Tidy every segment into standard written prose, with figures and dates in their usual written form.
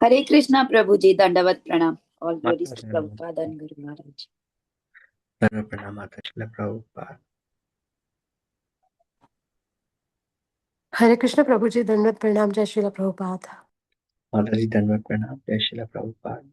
हरे कृष्णा प्रभु जी, दंडवत प्रणाम। All glories to माता प्रभुपाद एंड गुरु महाराज। धन्यवाद प्रणाम माता श्रील प्रभुपाद। हरे कृष्ण प्रभु जी, दंडवत प्रणाम। जय श्रील प्रभुपाद। माता जी धन्यवाद प्रणाम। जय श्रील प्रभुपाद।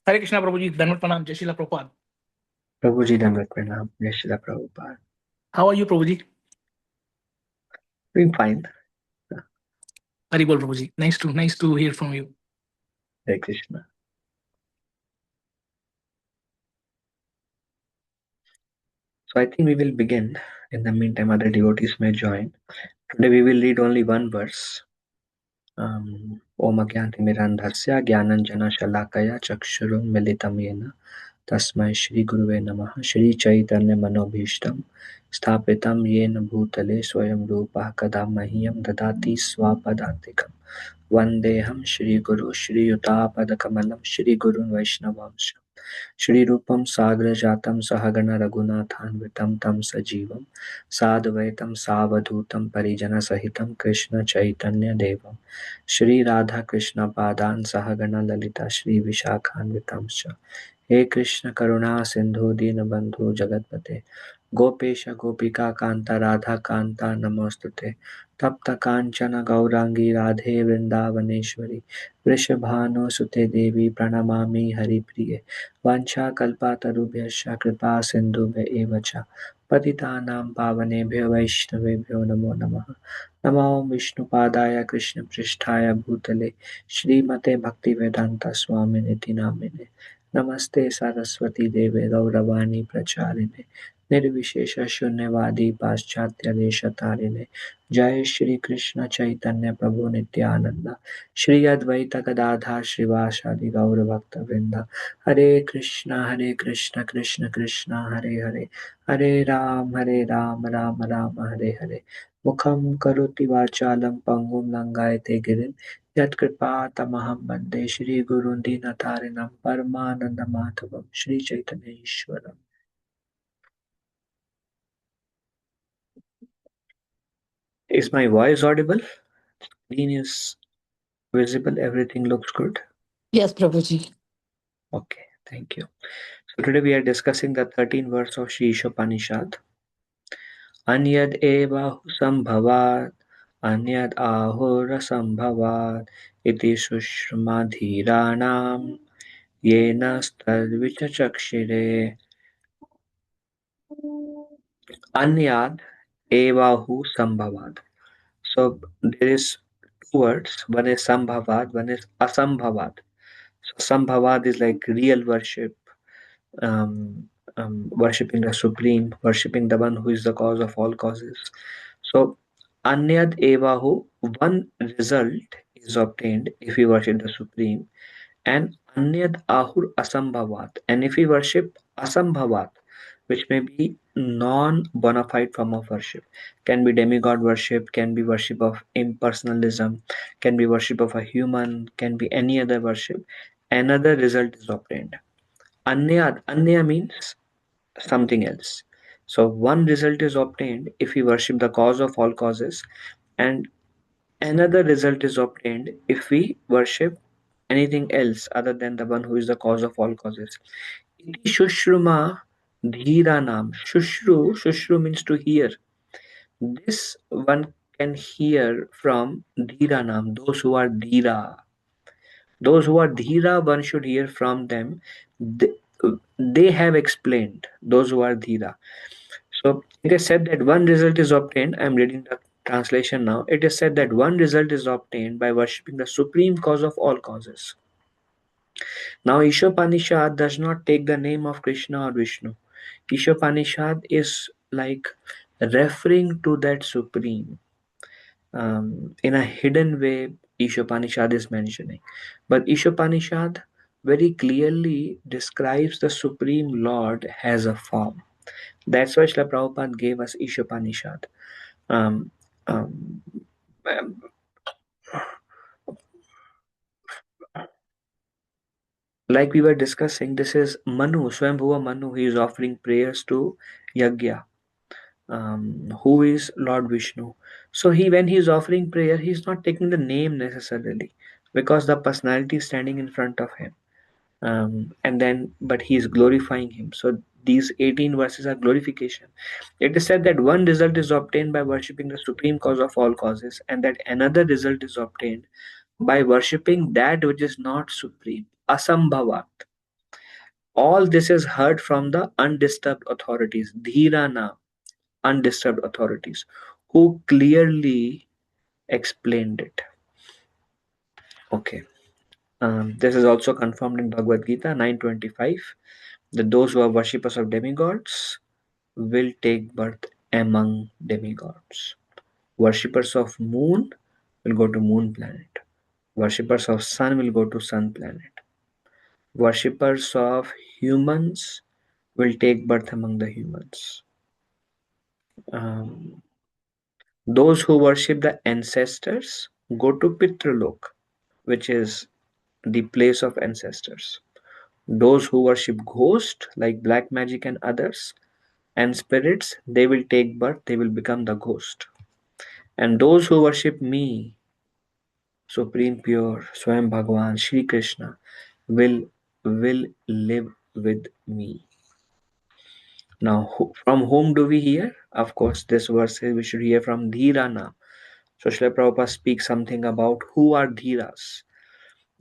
हरे कृष्णा प्रभु जी, धन्यवाद प्रणाम। जय श्रीला प्रभुपाद। प्रभु जी धन्यवाद प्रणाम। जय Shrila Prabhupada. How are you Prabhu ji? Doing fine. Hari बोल Prabhu ji. Nice to hear from you. Hare Krishna. So I think we will begin. In the meantime, other devotees may join. Today we will read only one verse. Om Agyantimirandhasya Gyananjana Shalakaya Chakshurum Militam Yena Tasmai Shri Guruve Namaha Shri Chaitanya Manobhishtam Sthapitam Yena Bhutale Swayam Rupa Kada Mahyam Dadati Swapadantikam Vandeham Shri Guru Shri Yutapadakammalam Shri Gurun Vaishnavamsha Shri Rupam Sagra Jatam Sahagana Raghunathanvitam Tam Sajivam Sadvaitam Savadhutam Parijana Sahitam Krishna Chaitanya Devam Shri Radha Krishna Padan Sahagana Lalita Shri Vishakhanvitamscha हे कृष्ण करुणा सिंधु दीनबंधु जगतपते गोपेश गोपिका कांता राधा कांता नमोस्तुते तप्त कांचन गौरांगी राधे वृंदावनेश्वरी वृषभानुसुते देवी प्रणमामि हरिप्रिये वाञ्छाकल्पतरुभ्यश्च कृपा सिन्धुभ्य एव च पतितानां पावनेभ्यो वैष्णवेभ्यो नमो नमः नमो विष्णुपादाय कृष्णपृष्ठाय भूतले श्रीमते भक्तिवेदांता स्वामिनिति नामिने नमस्ते सरस्वती देवे गौरवाणी प्रचारिणे निर्विशेष शून्यवादी पाश्चात्य देशतारिणे जय श्री कृष्ण चैतन्य प्रभु नित्यानंद श्री अद्वैत गदाधर श्रीवासादि गौर भक्त वृंद हरे कृष्ण कृष्ण कृष्ण हरे हरे हरे राम राम राम हरे हरे मुखं करोति वाचालं पंगुं लंघयते गिरिं यत्कृपातमहं वन्दे श्रीगुरुं दीनतारिणं परमानन्दमाधवं Sri Chaitanya ईश्वरम्। Is my voice audible? Screen is visible, everything looks good? Yes, Prabhuji. Okay, thank you. So today we are discussing the 13th verse of Shri Isopanishad. Anyad eva sambhavat, anyad ahura sambhavat, iti sushmadhiranam, yena stadvichachakshire. Anyad evahu sambhavat. So there is two words. One is sambhavat, one is asambhavat. So sambhavat is like real worship, worshipping the Supreme, worshipping the one who is the cause of all causes. So anyad evahu, one result is obtained if we worship the Supreme, and anyad ahur asambhavat, and if we worship asambhavat, which may be non-bona fide form of worship, can be demigod worship, can be worship of impersonalism, can be worship of a human, can be any other worship, another result is obtained. Anya means something else. So one result is obtained if we worship the cause of all causes, and another result is obtained if we worship anything else other than the one who is the cause of all causes. Iti Shushruma Dhiranam. Shushru means to hear. This one can hear from Dhiranam, those who are Dhira. Those who are Dhira, one should hear from them. They have explained, those who are Dhira. So it is said that one result is obtained. I am reading the translation now. It is said that one result is obtained by worshipping the supreme cause of all causes. Now Isopanishad does not take the name of Krishna or Vishnu. Isopanishad is like referring to that Supreme. In a hidden way, Isopanishad is mentioning. But Isopanishad very clearly describes the Supreme Lord as a form. That's why Srila Prabhupada gave us Isopanishad. Um, um, like we were discussing, this is Manu, Swambhuva Manu. He is offering prayers to Yagya, who is Lord Vishnu. So when he is offering prayer, he is not taking the name necessarily, because the personality is standing in front of him. But he is glorifying him. So these 18 verses are glorification. It is said that one result is obtained by worshipping the supreme cause of all causes, and that another result is obtained by worshipping that which is not supreme, asambhavat. All this is heard from the undisturbed authorities, dhirana, undisturbed authorities, who clearly explained it. Okay. This is also confirmed in Bhagavad Gita 9:25, that those who are worshippers of demigods will take birth among demigods. Worshippers of moon will go to moon planet. Worshippers of sun will go to sun planet. Worshippers of humans will take birth among the humans. Um, those who worship the ancestors go to Pitralok, which is the place of ancestors. Those who worship ghosts like black magic and others and spirits, they will take birth, they will become the ghost. And those who worship me, Supreme Pure, Swam Bhagavan, Shri Krishna, will live with me. Now, from whom do we hear? Of course, this verse says we should hear from Dhirana. So Srila Prabhupada speaks something about who are Dhiras.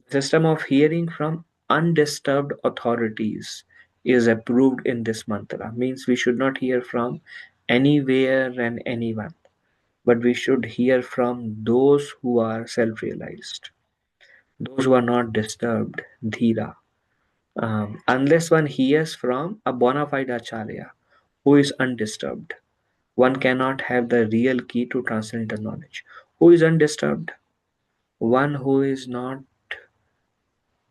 System of hearing from undisturbed authorities is approved in this mantra. Means we should not hear from anywhere and anyone, but we should hear from those who are self-realized, those who are not disturbed, dhira. Unless one hears from a bona fide acharya who is undisturbed, one cannot have the real key to transcendental knowledge. Who is undisturbed? One who is not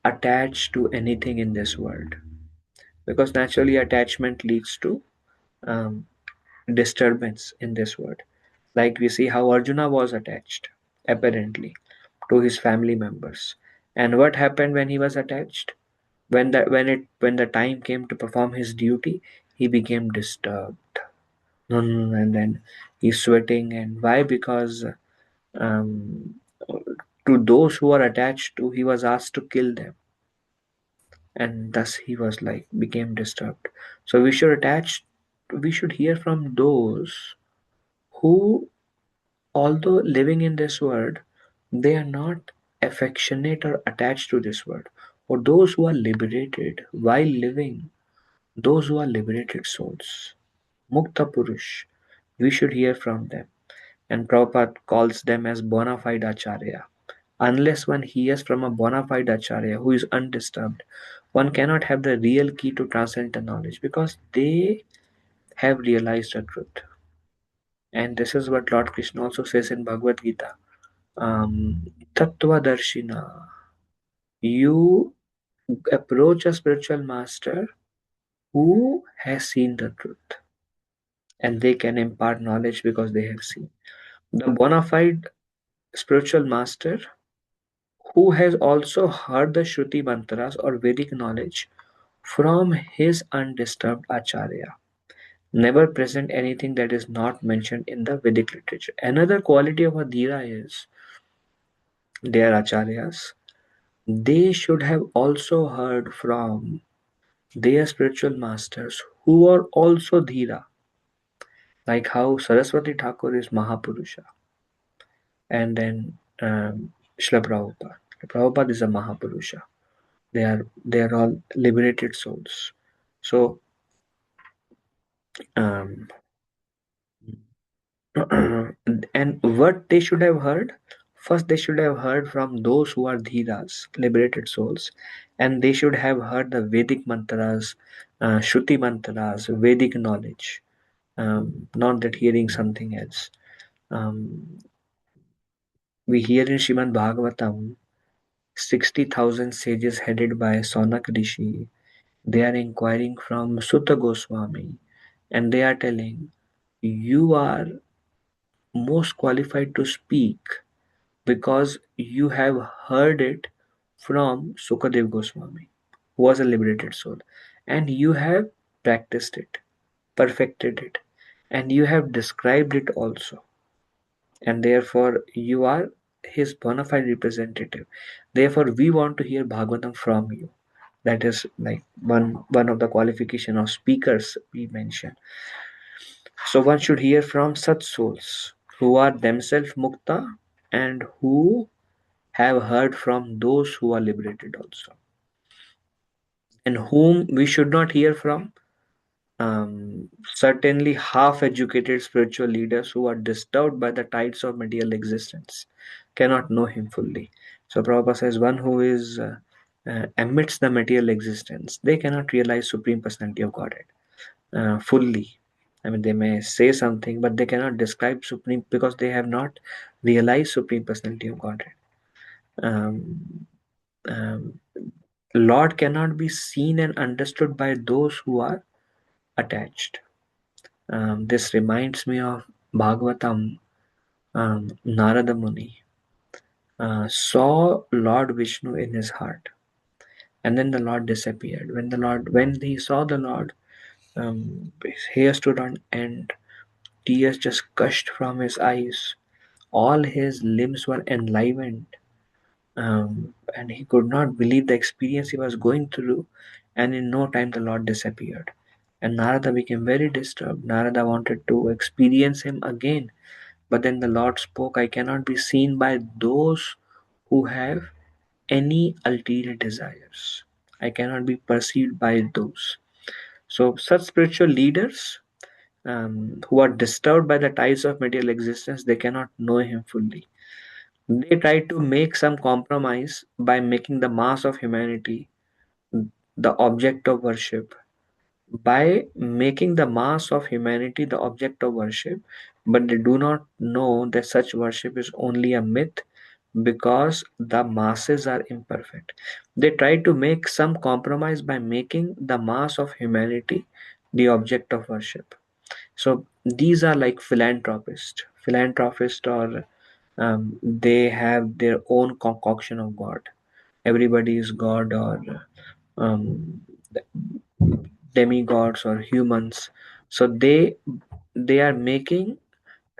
attached to anything in this world, because naturally attachment leads to um, disturbance in this world. Like we see how Arjuna was attached, apparently, to his family members. And what happened when he was attached? When the time came to perform his duty, he became disturbed. And then he's sweating. And why? Because um, to those who are attached to, he was asked to kill them. And thus he was like, became disturbed. So we should hear from those who, although living in this world, they are not affectionate or attached to this world, or those who are liberated while living, those who are liberated souls, Mukta Purush. We should hear from them. And Prabhupada calls them as bona fide acharya. Unless one hears from a bona fide acharya who is undisturbed, one cannot have the real key to transcendental knowledge, because they have realized the truth. And this is what Lord Krishna also says in Bhagavad Gita. Tattva Darshina. You approach a spiritual master who has seen the truth, and they can impart knowledge because they have seen. The bona fide spiritual master who has also heard the Shruti mantras or Vedic knowledge from his undisturbed acharya, never present anything that is not mentioned in the Vedic literature. Another quality of a dhira is their acharyas. They should have also heard from their spiritual masters who are also dhira, like how Saraswati Thakur is Mahapurusha, and then Srila Prabhupada. Prabhupada is a Mahapurusha. They are all liberated souls. So and what they should have heard First, they should have heard from those who are dhiras, liberated souls, and they should have heard the Vedic mantras, Shruti mantras, Vedic knowledge, not that hearing something else. Um, we hear in Srimad Bhagavatam 60,000 sages headed by Sonak Rishi. They are inquiring from Sutta Goswami and they are telling, you are most qualified to speak because you have heard it from Sukadev Goswami, who was a liberated soul, and you have practiced it, perfected it, and you have described it also, and therefore you are his bona fide representative. Therefore, we want to hear Bhagavatam from you. That is like one of the qualification of speakers we mentioned. So one should hear from such souls who are themselves mukta and who have heard from those who are liberated also. And whom we should not hear from? Certainly half-educated spiritual leaders who are disturbed by the tides of material existence cannot know him fully. So Prabhupada says one who is amidst the material existence, they cannot realize Supreme Personality of Godhead fully. I mean, they may say something, but they cannot describe Supreme because they have not realized Supreme Personality of Godhead. Um, um, Lord cannot be seen and understood by those who are attached. This reminds me of Bhagavatam. Narada Muni saw Lord Vishnu in his heart, and then the Lord disappeared. When he saw the Lord, his hair stood on end, tears just gushed from his eyes. All his limbs were enlivened, and he could not believe the experience he was going through. And in no time, the Lord disappeared. And Narada became very disturbed. Narada wanted to experience him again. But then the Lord spoke, I cannot be seen by those who have any ulterior desires. I cannot be perceived by those. So, such spiritual leaders who are disturbed by the ties of material existence, they cannot know him fully. They try to make some compromise by making the mass of humanity the object of worship, by making the mass of humanity the object of worship, but they do not know that such worship is only a myth because the masses are imperfect. They try to make some compromise by making the mass of humanity the object of worship. So these are like philanthropists, or they have their own concoction of God. Everybody is God, or um, demigods or humans. So they are making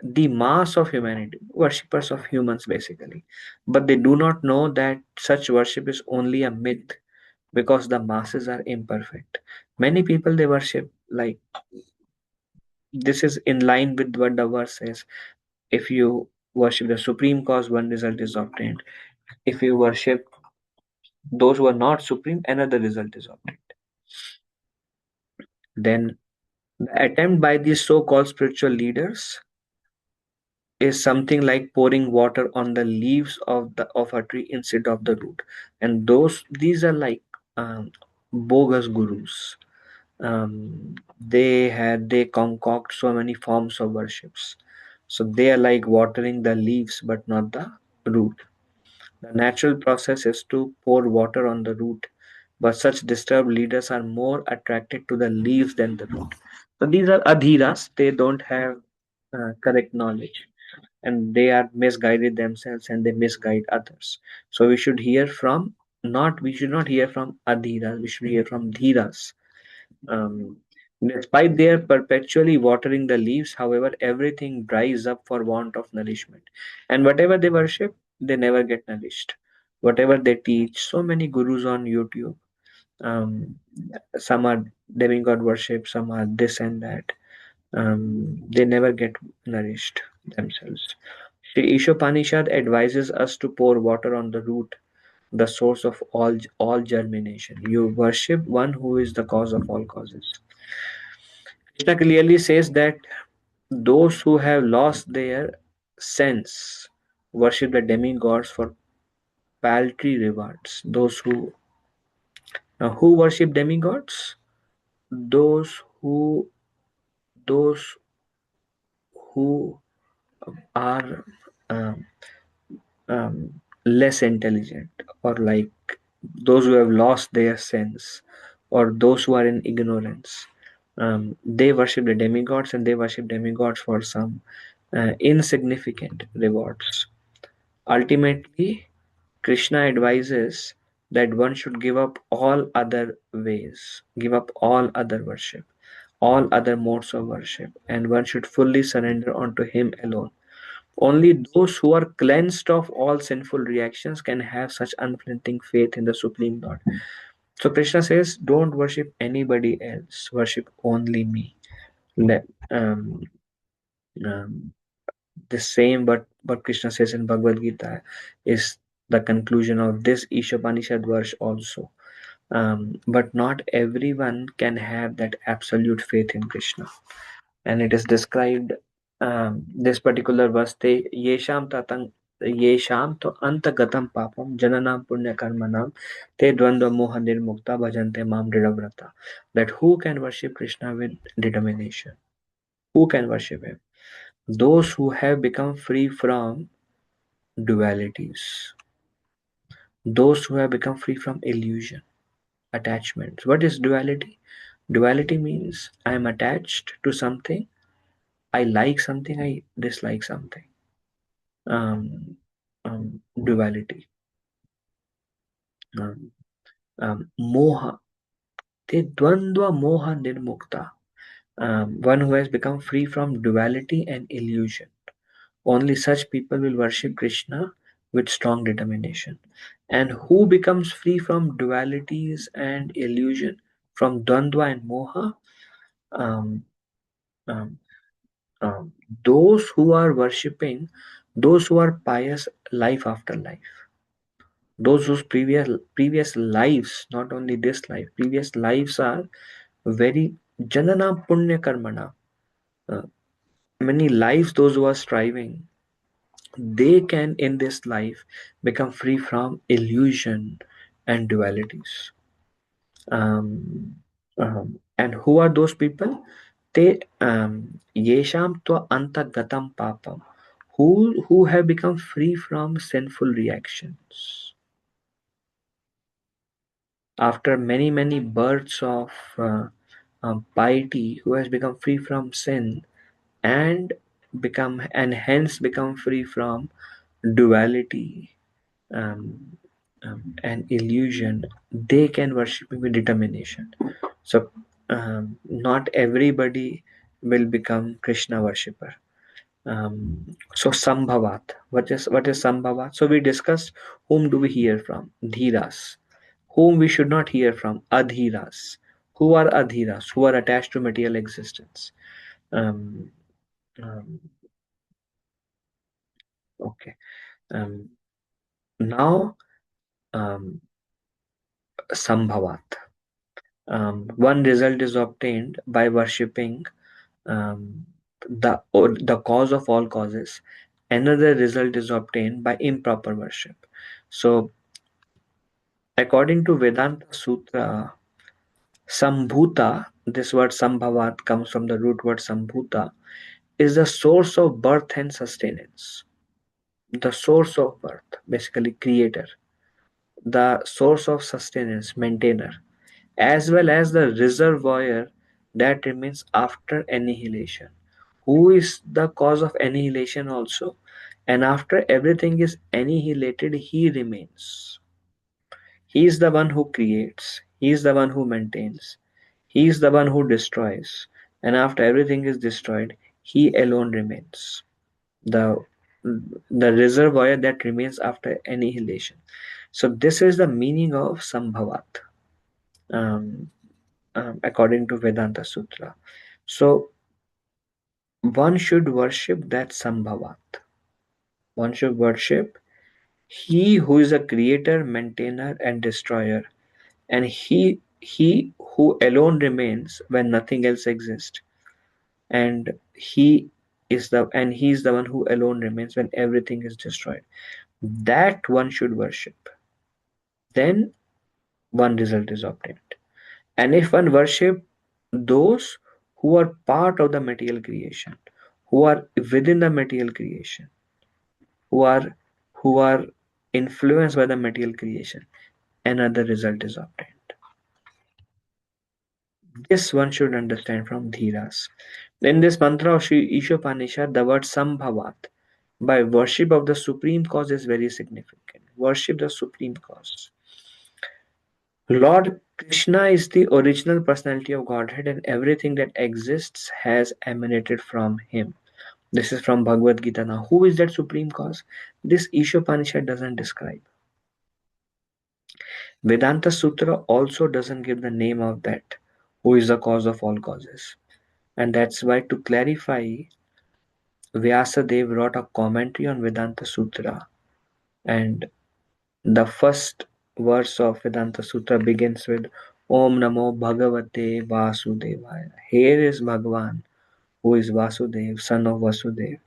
the mass of humanity worshippers of humans basically, but they do not know that such worship is only a myth because the masses are imperfect. Many people, they worship like this is in line with what the verse says. If you worship the supreme cause, one result is obtained. If you worship those who are not supreme, another result is obtained. Then the attempt by these so-called spiritual leaders is something like pouring water on the leaves of a tree instead of the root. And these are like bogus gurus. They concoct so many forms of worships. So they are like watering the leaves but not the root. The natural process is to pour water on the root, but such disturbed leaders are more attracted to the leaves than the root. So these are adhiras. They don't have correct knowledge, and they are misguided themselves and they misguide others. So we should not hear from adhiras. We should hear from dhiras. Um, Despite their perpetually watering the leaves, however, everything dries up for want of nourishment. And whatever they worship, they never get nourished. Whatever they teach, so many gurus on YouTube, um, some are demigod worship, some are this and that. They never get nourished themselves. Sri Isopanishad advises us to pour water on the root, the source of all germination. You worship one who is the cause of all causes. Krishna clearly says that those who have lost their sense worship the demigods for paltry rewards. Those who worship demigods, those those who are um, less intelligent, or like those who have lost their sense, or those who are in ignorance. They worship the demigods, and they worship demigods for some insignificant rewards. Ultimately, Krishna advises that one should give up all other ways, give up all other worship, all other modes of worship, and one should fully surrender unto him alone. Only those who are cleansed of all sinful reactions can have such unflinching faith in the Supreme Lord. So Krishna says, don't worship anybody else, worship only me. Le- Um, um, the same what Krishna says in Bhagavad Gita is the conclusion of this Isopanishad verse also. But not everyone can have that absolute faith in Krishna. And it is described, this particular verse, te yesham to antagatam papam jananam punya karmanam te dvandva moha nirmukta bhajante mam dridavrata. That who can worship Krishna with determination? Who can worship him? Those who have become free from dualities, those who have become free from illusion, attachments. What is duality? Duality means I am attached to something, I like something, I dislike something. Duality. Moha. Te dvandva moha nirmukta. One who has become free from duality and illusion. Only such people will worship Krishna with strong determination. And who becomes free from dualities and illusion, from Dvandva and Moha? Um, um, um, those who are worshipping, those who are pious life after life. Those whose previous lives, not only this life, previous lives are very janana punya karmana. Uh, Many lives, those who are striving, they can in this life become free from illusion and dualities. And who are those people? They yesham tva antagatam papam, who have become free from sinful reactions after many births of piety, who has become free from sin and hence become free from duality, um, and illusion. They can worship me with determination. So not everybody will become Krishna worshipper. So Sambhavat. What is Sambhavat? So we discussed whom do we hear from? Dhiras. Whom we should not hear from? Adhiras. Who are adhiras? Who are attached to material existence. Um, um, okay. Now Sambhavat. One result is obtained by worshipping the cause of all causes. Another result is obtained by improper worship. So according to Vedanta Sutra, Sambhuta, this word Sambhavat comes from the root word Sambhuta, is the source of birth and sustenance. The source of birth, basically creator. The source of sustenance, maintainer, as well as the reservoir that remains after annihilation. Who is the cause of annihilation also? And after everything is annihilated, he remains. He is the one who creates, he is the one who maintains, he is the one who destroys, and after everything is destroyed, he alone remains. The the reservoir that remains after annihilation. So this is the meaning of Sambhavat, um, according to Vedanta Sutra. So one should worship that Sambhavat. One should worship he who is a creator, maintainer, and destroyer, and he who alone remains when nothing else exists, and he and he is the one who alone remains when everything is destroyed. That one should worship. Then one result is obtained. And if one worship those who are part of the material creation, who are within the material creation, who are influenced by the material creation, another result is obtained. This one should understand from Dhiras. In this mantra of Sri Isopanishad, the word Sambhavat, by worship of the supreme cause, is very significant. Worship the supreme cause. Lord Krishna is the original personality of Godhead, and everything that exists has emanated from him. This is from Bhagavad Gita. Now, who is that supreme cause? This Isopanishad doesn't describe. Vedanta Sutra also doesn't give the name of that, who is the cause of all causes. And that's why, to clarify, Vyasadeva wrote a commentary on Vedanta Sutra, and the first verse of Vedanta Sutra begins with Om Namo Bhagavate Vasudevaya. Here is Bhagavan, who is Vasudev, son of Vasudev.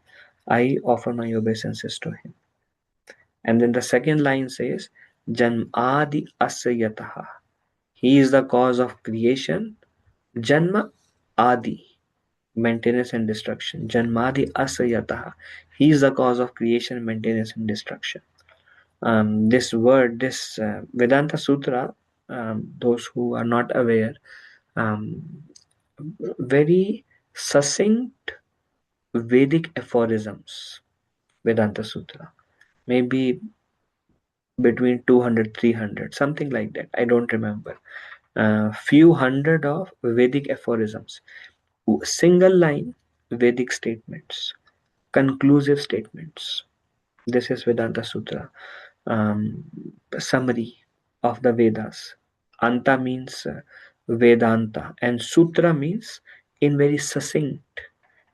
I offer my obeisances to him. And then the second line says Janm Adi Asayataha. He is the cause of creation. Janma Adi, maintenance and destruction. Janmadi Asayataha. He is the cause of creation, maintenance, and destruction. This Vedanta Sutra, those who are not aware, very succinct Vedic aphorisms. Vedanta Sutra, maybe between 200, 300, something like that. I don't remember. Few hundred of Vedic aphorisms, single line Vedic statements, conclusive statements. This is Vedanta Sutra. Summary of the Vedas. Anta means Vedanta, and Sutra means in very succinct,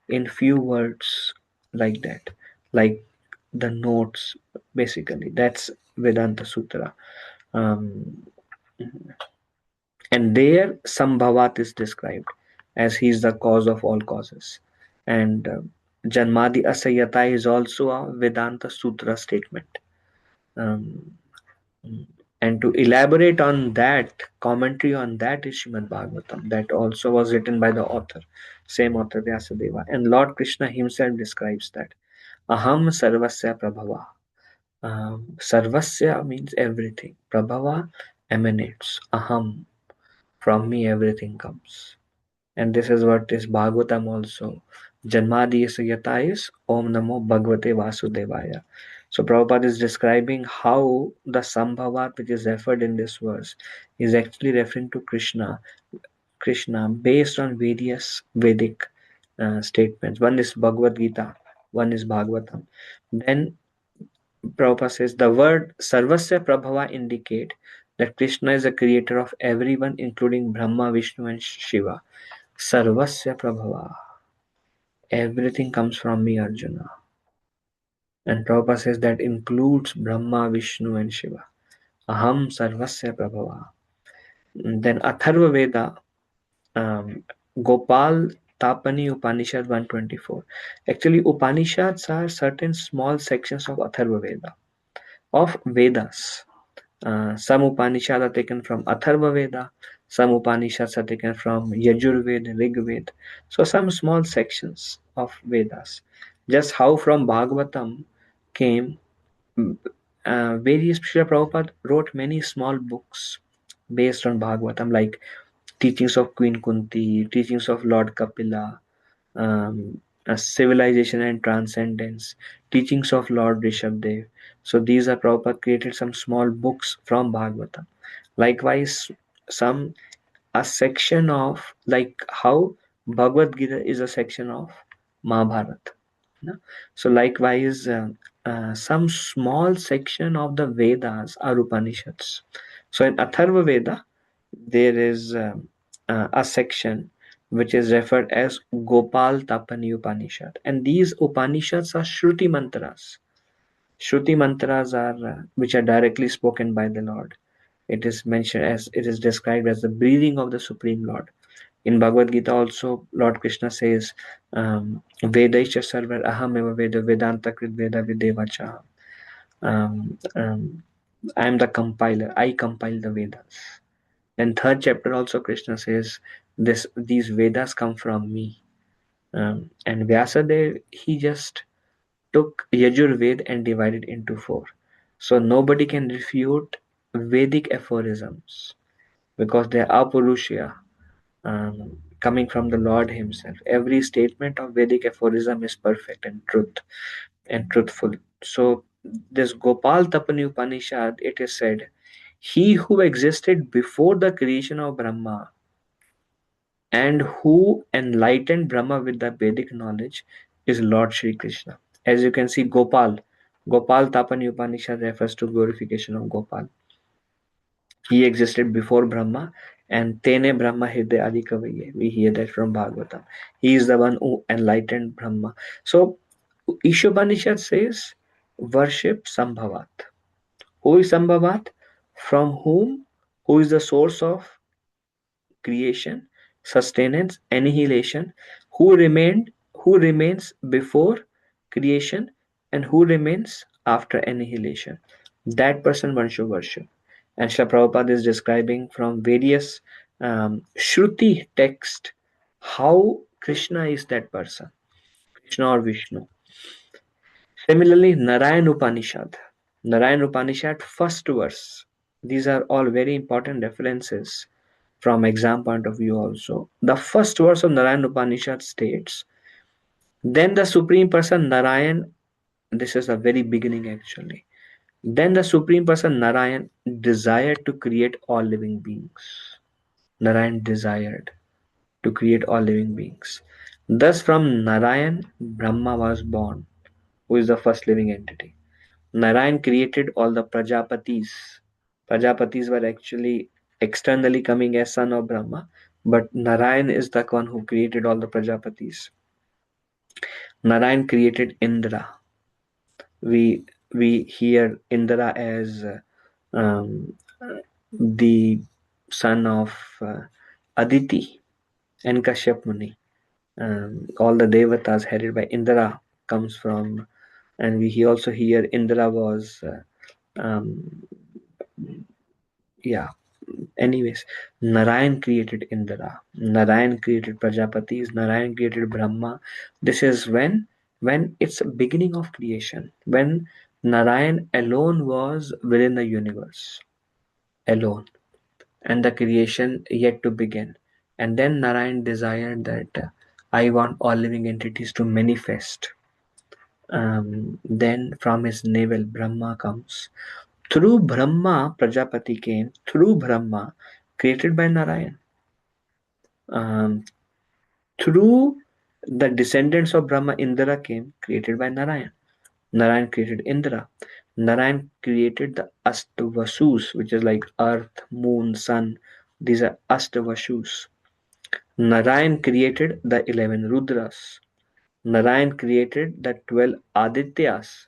in few words, like that, like the notes, basically. That's Vedanta Sutra. And there Sambhavat is described as he is the cause of all causes. And Janmadi Asayata is also a Vedanta Sutra statement. Um, and to elaborate on that, commentary on that is Srimad Bhagavatam, that also was written by the author, same author Vyasadeva. And Lord Krishna himself describes that. Aham Sarvasya Prabhava. Sarvasya means everything. Prabhava emanates. Aham. From me everything comes. And this is what is Bhagavatam also. Janmadi Yata is Om Namo Bhagavate Vasudevaya. So Prabhupada is describing how the Sambhavat which is referred in this verse is actually referring to Krishna based on various Vedic statements. One is Bhagavad Gita, one is Bhagavatam. Then Prabhupada says the word Sarvasya Prabhava indicate that Krishna is the creator of everyone, including Brahma, Vishnu, and Shiva. Sarvasya Prabhava. Everything comes from me, Arjuna. And Prabhupada says that includes Brahma, Vishnu, and Shiva. Aham Sarvasya Prabhava. And then Atharva Veda, Gopal Tapani Upanishad 124. Actually, Upanishads are certain small sections of Atharva Veda, of Vedas. Some Upanishads are taken from Atharva Veda, some Upanishads are taken from Yajurveda, Rigveda. So some small sections of Vedas. Just how from Bhagavatam came, various Srila Prabhupada wrote many small books based on Bhagavatam, like teachings of Queen Kunti, teachings of Lord Kapila, civilization and transcendence, teachings of Lord Rishabdev. So these are Prabhupada created some small books from Bhagavatam. Likewise, a section of, like how Bhagavad Gita is a section of Mahabharata. So likewise, some small section of the Vedas are Upanishads. So in Atharva Veda, there is a section which is referred as Gopal Tapani Upanishad. And these Upanishads are Shruti mantras. Shruti mantras are which are directly spoken by the Lord. It is mentioned as, it is described as the breathing of the Supreme Lord. In Bhagavad Gita also, Lord Krishna says, Vedaisha sarvar ahameva veda vedanta krit veda videvacha. I am the compiler. I compile the Vedas. Then third chapter also Krishna says, these Vedas come from me. And Vyasadeva, he just took Yajurved and divided into 4. So nobody can refute Vedic aphorisms because they are Apurusha, coming from the Lord himself. Every statement of Vedic aphorism is perfect and truthful. So this Gopal Tapani Upanishad, it is said, he who existed before the creation of Brahma and who enlightened Brahma with the Vedic knowledge is Lord Shri Krishna. As you can see, Gopal Tapani Upanishad refers to glorification of Gopal. He existed before Brahma, and Tene Brahma Hide Adi Kavaye. We hear that from Bhagavatam. He is the one who enlightened Brahma. So Isopanishad says, worship Sambhavat. Who is Sambhavat? From whom? Who is the source of creation, sustenance, annihilation? Who remains before creation, and who remains after annihilation? That person one should worship. And Srila Prabhupada is describing from various Shruti text how Krishna is that person, Krishna or Vishnu. Similarly, Narayan Upanishad, first verse. These are all very important references from exam point of view also. The first verse of Narayan Upanishad states, then the Supreme Person Narayan, this is the very beginning actually, then the Supreme Person Narayan desired to create all living beings. Narayan desired to create all living beings. Thus from Narayan, Brahma was born, who is the first living entity. Narayan created all the Prajapatis. Prajapatis were actually externally coming as son of Brahma, but Narayan is the one who created all the Prajapatis. Narayan created Indra. We hear Indra as um, the son of Aditi and Kashyap Muni. All the devatas headed by Indra comes from, and we also hear Indra was um, yeah. Anyways, Narayan created Indra. Narayan created Prajapatis. Narayan created Brahma. This is when it's a beginning of creation. When Narayan alone was within the universe, alone, and the creation yet to begin. And then Narayan desired that I want all living entities to manifest. Then from his navel, Brahma comes. Through Brahma, Prajapati came. Through Brahma, created by Narayan. Um, through the descendants of Brahma, Indra came, created by Narayan. Narayan created Indra. Narayan created the Astavasus, which is like earth, moon, sun. These are Astavasus. Narayan created the 11 Rudras. Narayan created the 12 Adityas,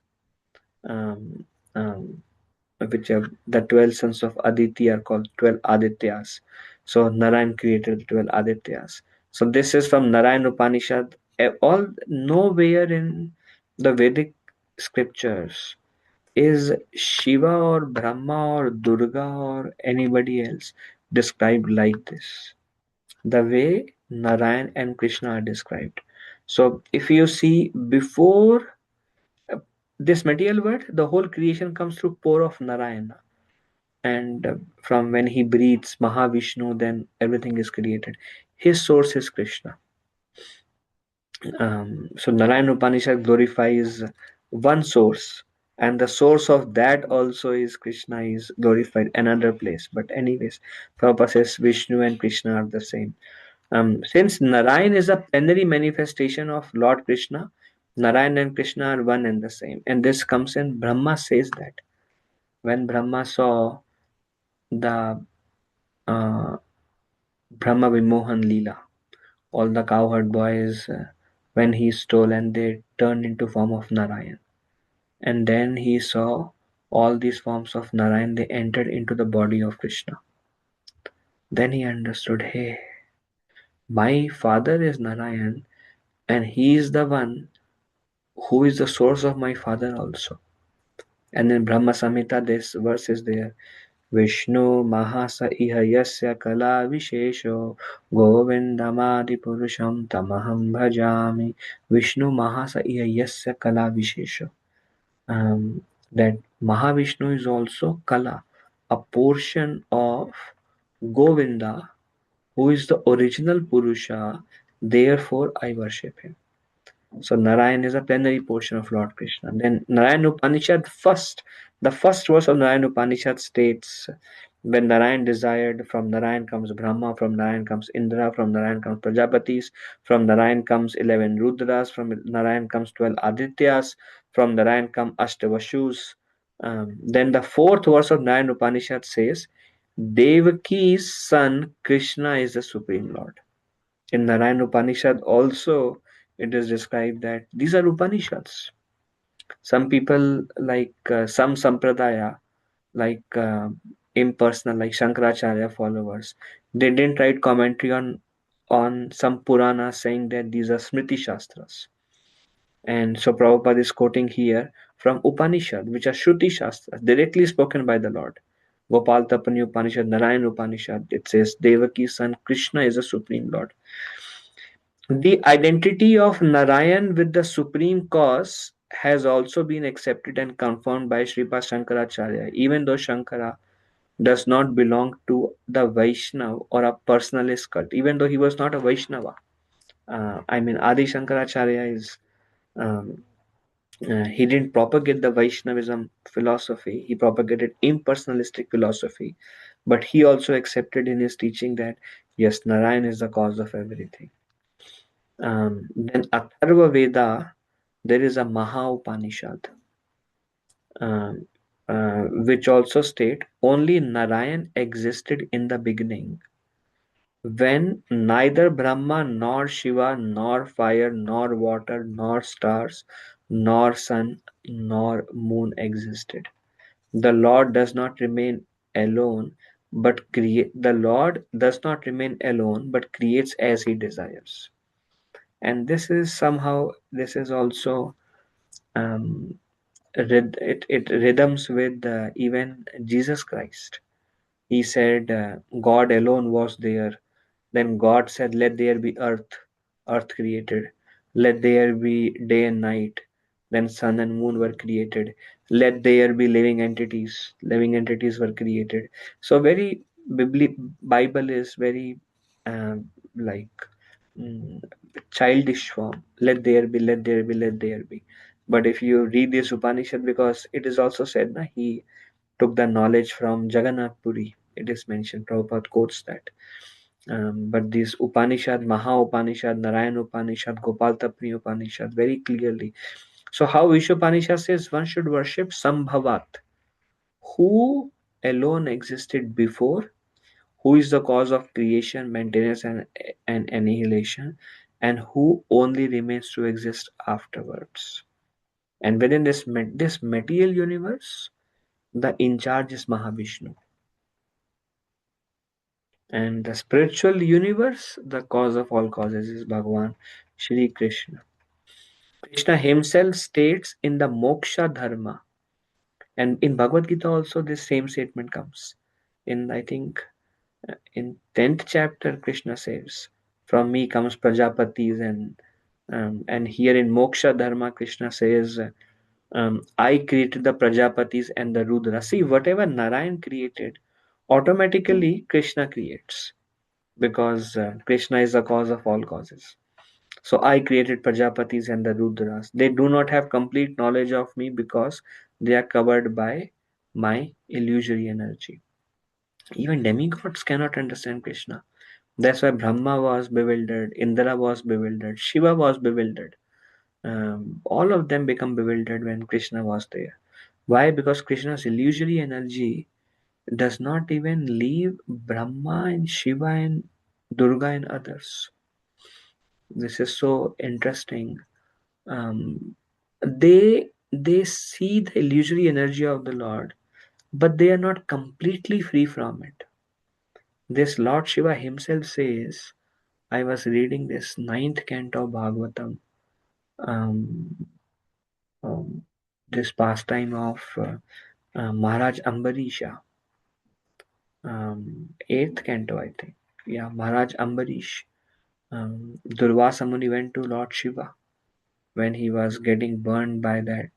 um, um, which are the 12 sons of Aditi are called 12 Adityas. So Narayan created the 12 Adityas. So this is from Narayan Upanishad. All nowhere in the Vedic scriptures is Shiva or Brahma or Durga or anybody else described like this, the way Narayan and Krishna are described. So if you see before uh, this material world, the whole creation comes through pore of Narayana. And from when he breathes Mahavishnu, then everything is created. His source is Krishna. So Narayana Upanishad glorifies one source, and the source of that also is Krishna is glorified another place. But anyways, Prabhupada says Vishnu and Krishna are the same. Since Narayan is a plenary manifestation of Lord Krishna, Narayan and Krishna are one and the same. And this comes in Brahma says that when Brahma saw the uh, Brahma Vimohan Leela, all the cowherd boys, when he stole and they turned into form of Narayan. And then he saw all these forms of Narayan, they entered into the body of Krishna. Then he understood, hey, My father is Narayan, and he is the one who is the source of my father also. And in Brahma Samhita, this verse is there. Vishnu Mahasa Iha Yasya Kala Vishesho Govindamadi Purusham Tamaham Bhajami. Vishnu Mahasa Iha Yasya Kala Vishesho. That Mahavishnu is also Kala, a portion of Govinda, who is the original Purusha, therefore I worship him. So Narayan is a plenary portion of Lord Krishna. Then Narayan Upanishad the first verse of Narayan Upanishad states, when Narayan desired, from Narayan comes Brahma, from Narayan comes Indra, from Narayan comes Prajapatis, from Narayan comes 11 Rudras, from Narayan comes 12 Adityas, from Narayan come Ashtavashus. Then the fourth verse of Narayan Upanishad says, Devaki's son Krishna is the Supreme Lord. In Narayan Upanishad also it is described that these are Upanishads. Some people like some Sampradaya, like impersonal, like Shankaracharya followers, they didn't write commentary on some Purana saying that these are Smriti Shastras. And so Prabhupada is quoting here from Upanishad, which are Shruti Shastras, directly spoken by the Lord. Gopal Tapani Upanishad, Narayan Upanishad, it says Devaki's son Krishna is the Supreme Lord. The identity of Narayan with the supreme cause has also been accepted and confirmed by Sripad Shankaracharya, even though Shankara does not belong to the Vaishnav or a personalist cult, even though he was not a Vaishnava. Adi Shankaracharya is, he didn't propagate the Vaishnavism philosophy, he propagated impersonalistic philosophy, but he also accepted in his teaching that, yes, Narayan is the cause of everything. Then Atharva Veda, there is a Maha Upanishad, which also state only Narayan existed in the beginning, when neither Brahma nor Shiva nor fire nor water nor stars nor sun nor moon existed. The Lord does not remain alone, but the Lord does not remain alone, but creates as he desires. And this is also it rhythms with even Jesus Christ. He said God alone was there. Then God said, let there be earth created. Let there be day and night. Then sun and moon were created. Let there be living entities were created. So very Bible is very like mm, childish form. Let there be, let there be, let there be. But if you read this Upanishad, because it is also said that he took the knowledge from Jagannath Puri. It is mentioned. Prabhupada quotes that. But this Upanishad, Maha Upanishad, Narayan Upanishad, Gopal Tapani Upanishad, very clearly. So how Ishopanishad says one should worship Sambhavat, who alone existed before, who is the cause of creation, maintenance, and annihilation, and who only remains to exist afterwards. And within this material universe, the in charge is Mahavishnu. And the spiritual universe, the cause of all causes is Bhagavan Shri Krishna. Krishna himself states in the Moksha Dharma, and in Bhagavad Gita also this same statement comes. I think in 10th chapter, Krishna says, from me comes Prajapatis, and here in Moksha Dharma, Krishna says, I created the Prajapatis and the Rudra. See, whatever Narayan created, automatically Krishna creates, because Krishna is the cause of all causes. So I created Prajapatis and the Rudras. They do not have complete knowledge of me because they are covered by my illusory energy. Even demigods cannot understand Krishna. That's why Brahma was bewildered, Indra was bewildered, Shiva was bewildered. All of them become bewildered when Krishna was there. Why? Because Krishna's illusory energy does not even leave Brahma and Shiva and Durga and others. This is so interesting. They see the illusory energy of the Lord, but they are not completely free from it. This Lord Shiva himself says, I was reading this ninth canto of Bhagavatam, um, this pastime of Maharaj Ambarisha, eighth canto, I think. Yeah, Maharaj Ambarish. Durvasa Muni went to Lord Shiva when he was getting burned by that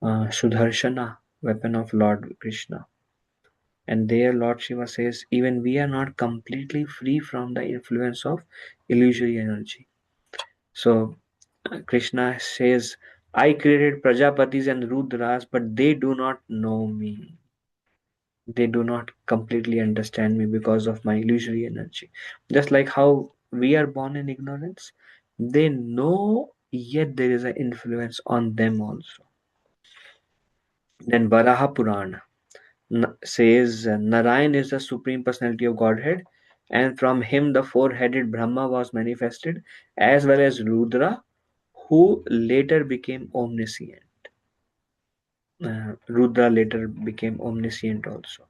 Sudarshana weapon of Lord Krishna. And there Lord Shiva says, even we are not completely free from the influence of illusory energy. So Krishna says, I created Prajapatis and Rudras, but they do not know me. They do not completely understand me because of my illusory energy. Just like how we are born in ignorance, they know, yet there is an influence on them also. Then Varaha Purana says Narayan is the Supreme Personality of Godhead, and from him the four-headed Brahma was manifested, as well as Rudra, who later became omniscient. Rudra later became omniscient also.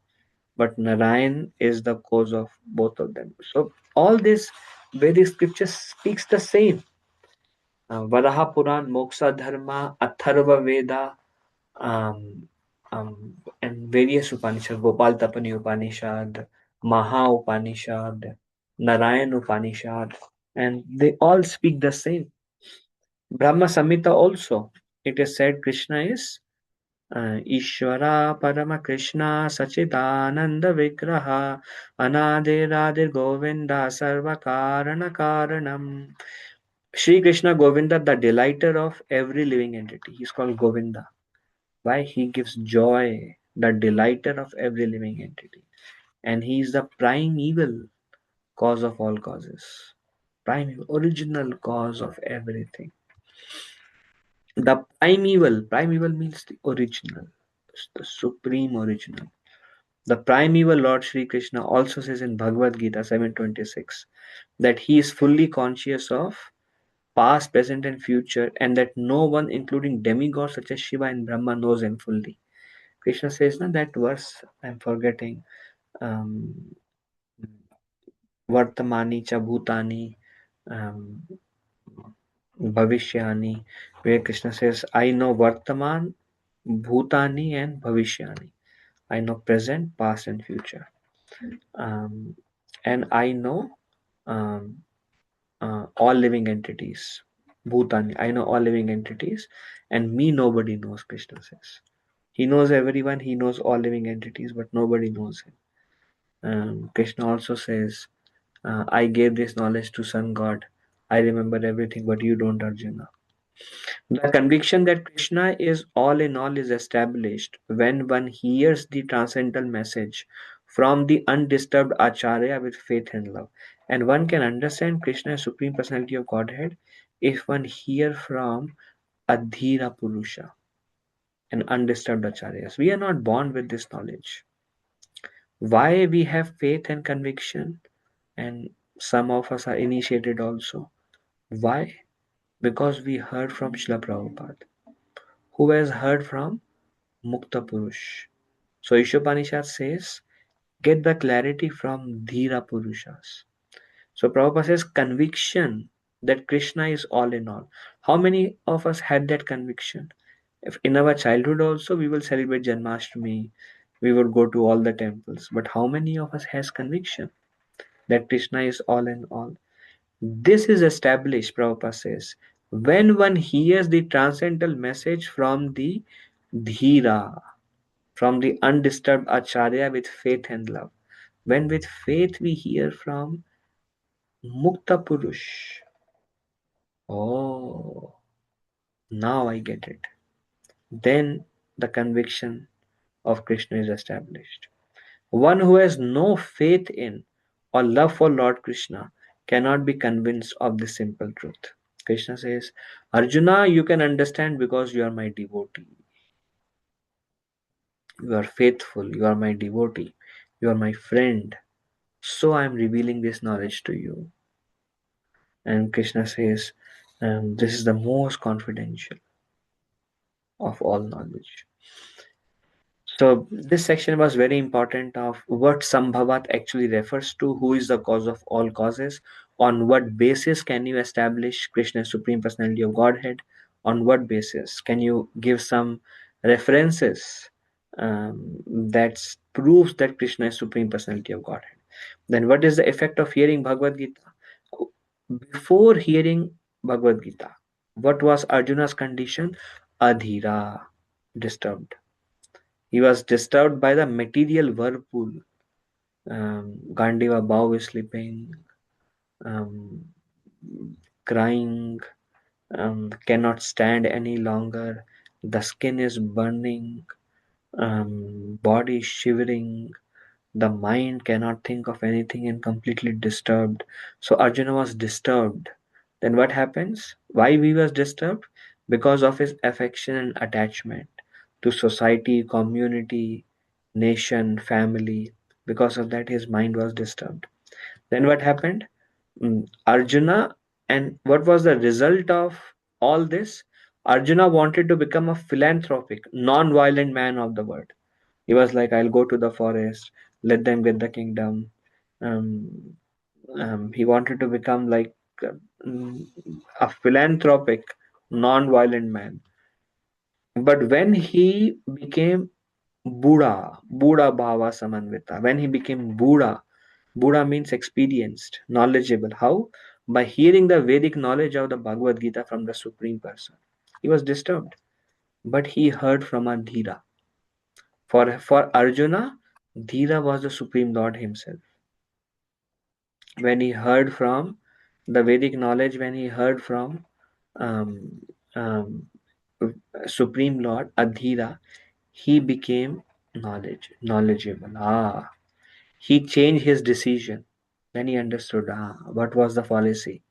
But Narayan is the cause of both of them. So all this Vedic scripture speaks the same. Varaha Puran, Moksha Dharma, Atharva Veda, um, and various Upanishads, Gopal Tapani Upanishad, Maha Upanishad, Narayan Upanishad, and they all speak the same. Brahma Samhita also, it is said Krishna is Ishvara Parama Krishna Sachidananda Vigraha Anadiradir Govinda Sarva Karana Karanam. Shri Krishna Govinda, the delighter of every living entity. He is called Govinda. Why? He gives joy, the delighter of every living entity. And he is the primeval cause of all causes. Primeval, original cause of everything. The primeval means the original, the supreme original. The primeval Lord Sri Krishna also says in Bhagavad Gita 7:26 that he is fully conscious of past, present, and future, and that no one, including demigods such as Shiva and Brahma, knows him fully. Krishna says, na, that verse I'm forgetting. Vartamani cha bhutani bhavishyani, where Krishna says, I know Vartaman, Bhutani, and Bhavishyani. I know present, past, and future. And I know all living entities. Bhutani, I know all living entities, and me nobody knows, Krishna says. He knows everyone, he knows all living entities, but nobody knows him. Krishna also says, I gave this knowledge to Sun God. I remember everything, but you don't, Arjuna. The conviction that Krishna is all in all is established when one hears the transcendental message from the undisturbed Acharya with faith and love. And one can understand Krishna as Supreme Personality of Godhead if one hear from Adhira Purusha and undisturbed Acharyas. We are not born with this knowledge. Why we have faith and conviction, and some of us are initiated also. Why? Because we heard from Srila Prabhupada, who has heard from Mukta Purush. So Isopanishad says, get the clarity from Dhira Purushas. So Prabhupada says, conviction that Krishna is all in all. How many of us had that conviction? If in our childhood also we will celebrate Janmashtami, we would go to all the temples. But how many of us has conviction that Krishna is all in all? This is established, Prabhupada says, when one hears the transcendental message from the Dhira, from the undisturbed Acharya with faith and love. When with faith we hear from Mukta Purush. Oh, now I get it. Then the conviction of Krishna is established. One who has no faith in or love for Lord Krishna cannot be convinced of this simple truth. Krishna says, Arjuna, you can understand because you are my devotee. You are faithful, you are my devotee, you are my friend. So I am revealing this knowledge to you. And Krishna says, this is the most confidential of all knowledge. So this section was very important of what Sambhavat actually refers to, who is the cause of all causes, On what basis can you establish Krishna as Supreme Personality of Godhead? On what basis? Can you give some references that proves that Krishna is Supreme Personality of Godhead? Then what is the effect of hearing Bhagavad Gita? Before hearing Bhagavad Gita, what was Arjuna's condition? Adhira, disturbed. He was disturbed by the material whirlpool. Gandiva bow is sleeping, um, crying, cannot stand any longer. The skin is burning, body shivering. The mind cannot think of anything and completely disturbed. So Arjuna was disturbed. Then what happens? Why he was disturbed? Because of his affection and attachment to society, community, nation, family. Because of that, his mind was disturbed. Then what happened? Arjuna, and what was the result of all this? Arjuna wanted to become a philanthropic, non-violent man of the world. He was like, I'll go to the forest, let them get the kingdom. Um, he wanted to become like um, a philanthropic, non-violent man. But when he became Buddha Bhava Samanvita, when he became Buddha means experienced, knowledgeable. How? By hearing the Vedic knowledge of the Bhagavad Gita from the Supreme Person. He was disturbed, but he heard from a Dhira. For Arjuna, Dhira was the Supreme Lord himself. When he heard from the Vedic knowledge, when he heard from um, um, Supreme Lord, Adhira, he became knowledgeable. He changed his decision. Then he understood what was the policy,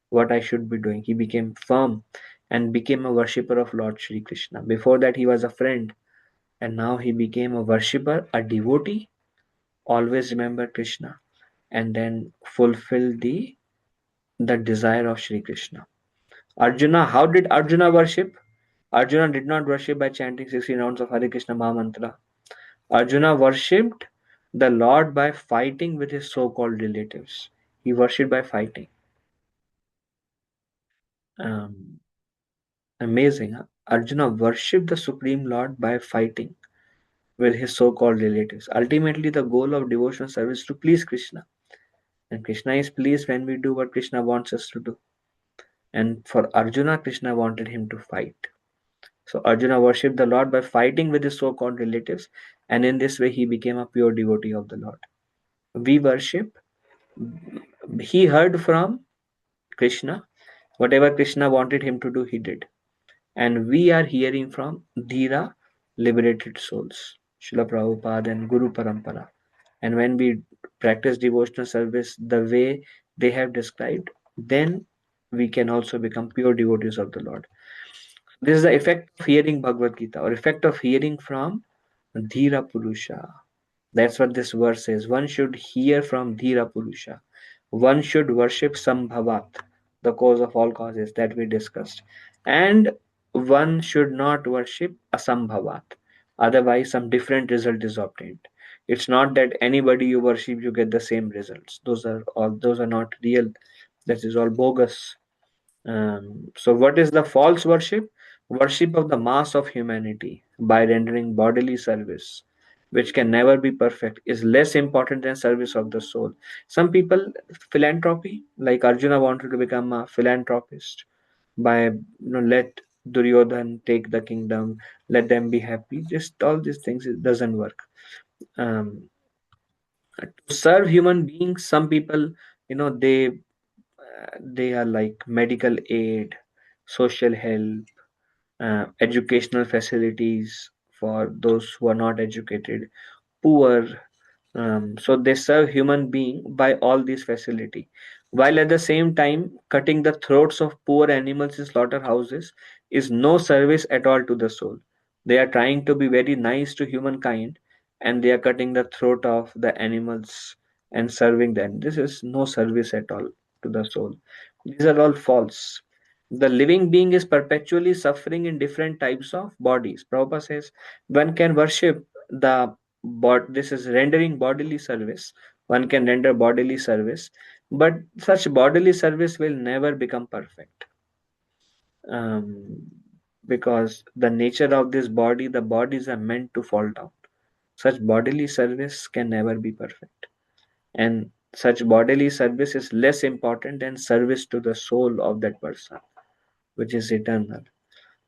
what I should be doing. He became firm and became a worshipper of Lord Shri Krishna. Before that, he was a friend, and now he became a worshipper, a devotee. Always remember Krishna, and then fulfill the desire of Shri Krishna. Arjuna, how did Arjuna worship? Arjuna did not worship by chanting 16 rounds of Hare Krishna Mahamantra. Arjuna worshipped the Lord by fighting with his so-called relatives. He worshipped by fighting. Amazing. Huh? Arjuna worshipped the Supreme Lord by fighting with his so-called relatives. Ultimately, the goal of devotional service is to please Krishna. And Krishna is pleased when we do what Krishna wants us to do. And for Arjuna, Krishna wanted him to fight. So Arjuna worshipped the Lord by fighting with his so-called relatives, and in this way he became a pure devotee of the Lord. We worship. He heard from Krishna. Whatever Krishna wanted him to do, he did. And we are hearing from Dhira, liberated souls, Srila Prabhupada and Guru Parampara. And when we practice devotional service the way they have described, then we can also become pure devotees of the Lord. This is the effect of hearing Bhagavad Gita, or effect of hearing from Dhira Purusha. That's what this verse says. One should hear from Dhira Purusha. One should worship Sambhavat, the cause of all causes that we discussed. And one should not worship Asambhavat. Otherwise, some different result is obtained. It's not that anybody you worship, you get the same results. Those are not real. That is all bogus. So what is the false worship? Worship of the mass of humanity by rendering bodily service, which can never be perfect, is less important than service of the soul. Some people, philanthropy, like Arjuna wanted to become a philanthropist by let Duryodhan take the kingdom, let them be happy. Just all these things, it doesn't work. Um, to serve human beings, some people, they are like medical aid, social help, educational facilities for those who are not educated, poor. So they serve human being by all these facility, while at the same time cutting the throats of poor animals in slaughterhouses is no service at all to the soul. They are trying to be very nice to humankind, and they are cutting the throat of the animals and serving them. This is no service at all to the soul. These are all false. The living being is perpetually suffering in different types of bodies. Prabhupada says one can worship the this is rendering bodily service. One can render bodily service But such bodily service will never become perfect, um, because the nature of this body, the bodies are meant to fall down. Such bodily service can never be perfect, and such bodily service is less important than service to the soul of that person, which is eternal.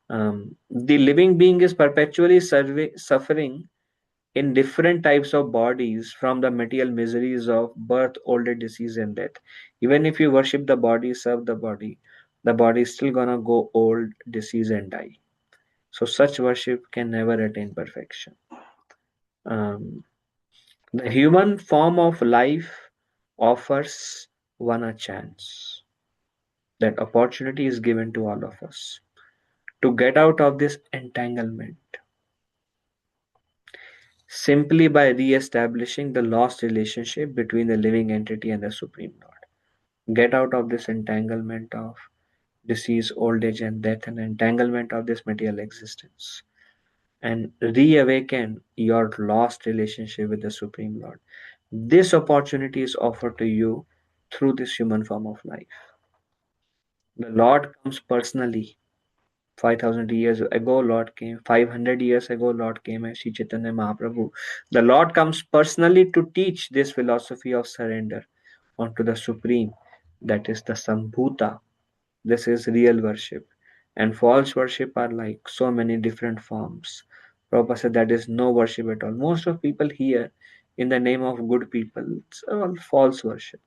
The living being is perpetually suffering in different types of bodies from the material miseries of birth, old age, disease, and death. Even if you worship the body, serve the body is still gonna go old, disease, and die. So such worship can never attain perfection. Um, the human form of life offers one a chance. That opportunity is given to all of us to get out of this entanglement simply by re-establishing the lost relationship between the living entity and the Supreme Lord. Get out of this entanglement of disease, old age, and death, and entanglement of this material existence, and reawaken your lost relationship with the Supreme Lord. This opportunity is offered to you through this human form of life. The Lord comes personally. 5,000 years ago, Lord came. 500 years ago, Lord came as Sri Chaitanya Mahaprabhu. The Lord comes personally to teach this philosophy of surrender onto the Supreme. That is the Sambhuta. This is real worship. And false worship are like so many different forms. Prabhupada said that is no worship at all. Most of people here, in the name of good people, it's all false worship.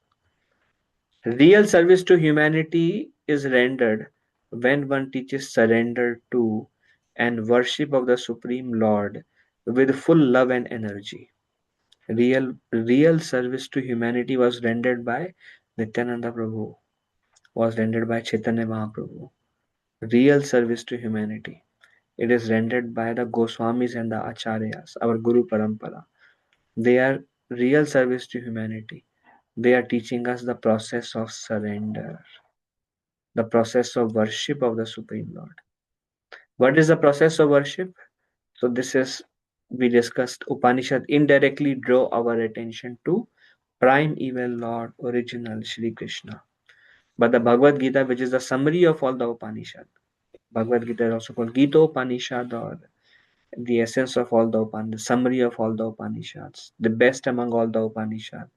Real service to humanity is rendered when one teaches surrender to and worship of the Supreme Lord with full love and energy. Real service to humanity was rendered by Nityananda Prabhu, was rendered by Chaitanya Mahaprabhu. Real service to humanity. It is rendered by the Goswamis and the Acharyas, our Guru Parampara. They are real service to humanity. They are teaching us the process of surrender, the process of worship of the Supreme Lord. What is the process of worship? So this is, we discussed, Upanishad indirectly draw our attention to prime evil Lord, original Shri Krishna. But the Bhagavad Gita, which is the summary of all the Upanishad, Bhagavad Gita is also called Gita Upanishad, or the essence of all the Upanishads, summary of all the Upanishads, the best among all the Upanishads,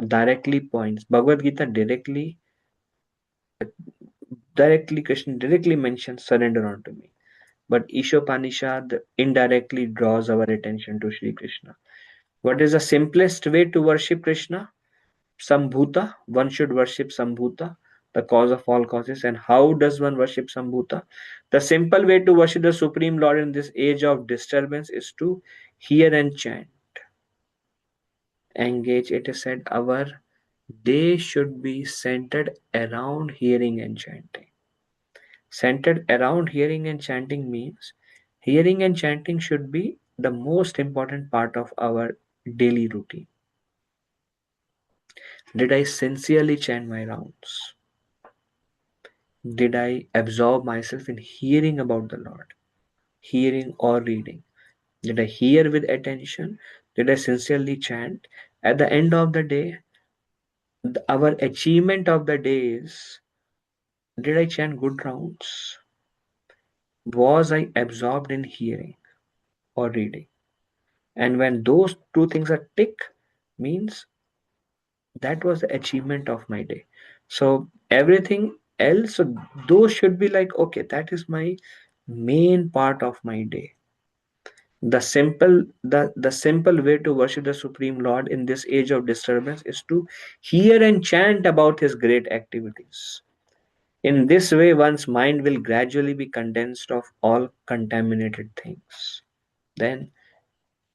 directly points. Bhagavad Gita Krishna directly mentions surrender unto me. But Isopanishad indirectly draws our attention to Sri Krishna. What is the simplest way to worship Krishna? Sambhuta. One should worship Sambhuta, the cause of all causes. And how does one worship Sambhuta? The simple way to worship the Supreme Lord in this age of disturbance is to hear and chant. Engage, it is said, our day should be centered around hearing and chanting. Centered around hearing and chanting means hearing and chanting should be the most important part of our daily routine. Did I sincerely chant my rounds? Did I absorb myself in hearing about the Lord? Hearing or reading? Did I hear with attention? Did I sincerely chant? At the end of the day, our achievement of the day is, did I chant good rounds? Was I absorbed in hearing or reading? And when those two things are tick, means that was the achievement of my day. So everything else, so those should be like, okay, that is my main part of my day. The simple way to worship the Supreme Lord in this age of disturbance is to hear and chant about his great activities. In this way, one's mind will gradually be condensed of all contaminated things. Then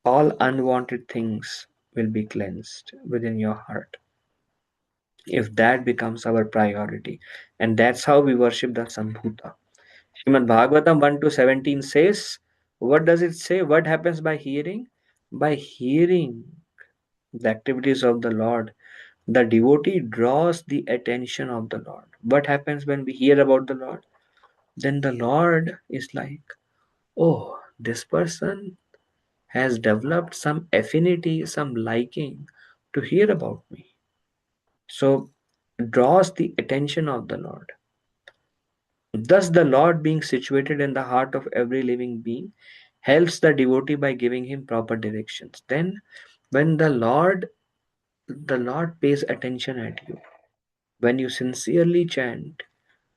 all unwanted things will be cleansed within your heart, if that becomes our priority. And that's how we worship the Sambhuta. Srimad Bhagavatam 1 to 17 says, what does it say? What happens by hearing? By hearing the activities of the Lord, the devotee draws the attention of the Lord. What happens when we hear about the Lord? Then the Lord is like, oh, this person has developed some affinity, some liking to hear about me. So draws the attention of the Lord. Thus, the Lord, being situated in the heart of every living being, helps the devotee by giving him proper directions. Then, when the Lord pays attention at you, when you sincerely chant,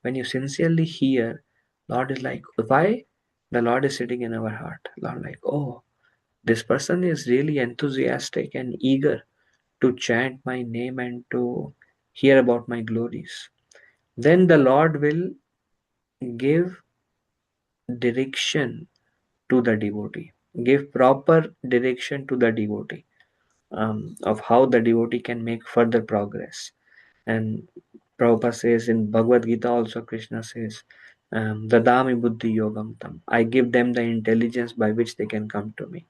when you sincerely hear, Lord is like, why? The Lord is sitting in our heart. Lord, like, oh, this person is really enthusiastic and eager to chant my name and to hear about my glories. Then the Lord will give direction to the devotee, give proper direction to the devotee, of how the devotee can make further progress. And Prabhupada says in Bhagavad Gita also, Krishna says, Dadami buddhi yogam tam. I give them the intelligence by which they can come to me.